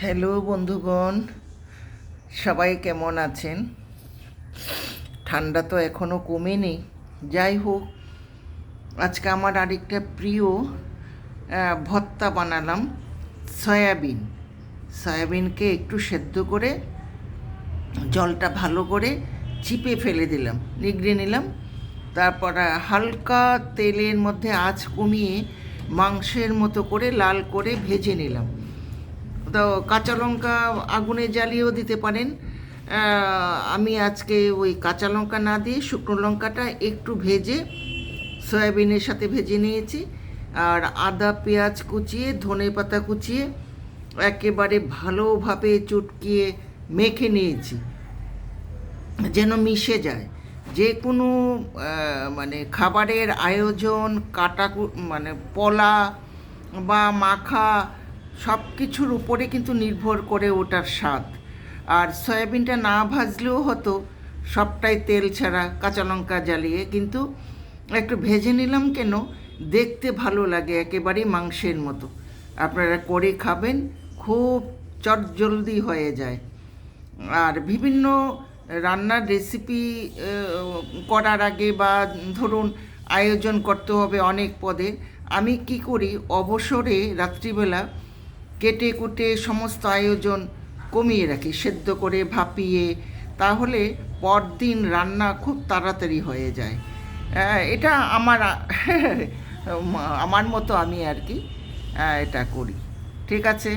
Hello বন্ধুগণ, সবাই কেমন আছেন? ঠান্ডা তো এখনও কমেনি। যাই হোক, আজকে আমার আরেকটা প্রিয় ভর্তা বানালাম। সয়াবিনকে একটু সেদ্ধ করে জলটা ভালো করে চিপে ফেলে দিলাম, নিগড়ে নিলাম। তারপর হালকা তেলের মধ্যে আঁচ কমিয়ে মাংসের মতো করে লাল করে ভেজে নিলাম। তো কাঁচা লঙ্কা আগুনে জ্বালিয়েও দিতে পারেন। আমি আজকে ওই কাঁচা লঙ্কা না দিয়ে শুকনো লঙ্কাটা একটু ভেজে সয়াবিনের সাথে ভেজে নিয়েছি। আর আদা পেঁয়াজ কুচিয়ে ধনে পাতা কুচিয়ে একেবারে ভালোভাবে চটকিয়ে মেখে নিয়েছি যেন মিশে যায়। যে কোনো মানে খাবারের আয়োজন মানে পলা বা মাখা সব কিছুর উপরে কিন্তু নির্ভর করে ওটার স্বাদ। আর সয়াবিনটা না ভাজলেও হতো, সবটাই তেল ছাড়া কাঁচা লঙ্কা জ্বালিয়ে, কিন্তু একটু ভেজে নিলাম কেন, দেখতে ভালো লাগে, একেবারেই মাংসের মতো। আপনারা করে খাবেন, খুব চটজলদি হয়ে যায়। আর বিভিন্ন রান্নার রেসিপি করার আগে বা ধরুন আয়োজন করতে হবে অনেক পদে, আমি কি করি, অবসরে রাত্রিবেলা কেটে কুটে সমস্ত আয়োজন কমিয়ে রাখি, সেদ্ধ করে ভাপিয়ে, তাহলে পরদিন রান্না খুব তাড়াতাড়ি হয়ে যায়। এটা আমার আমার মতো আমি আর কি এটা করি। ঠিক আছে,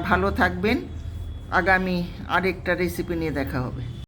ভালো থাকবেন। আগামী আরেকটা রেসিপি নিয়ে দেখা হবে।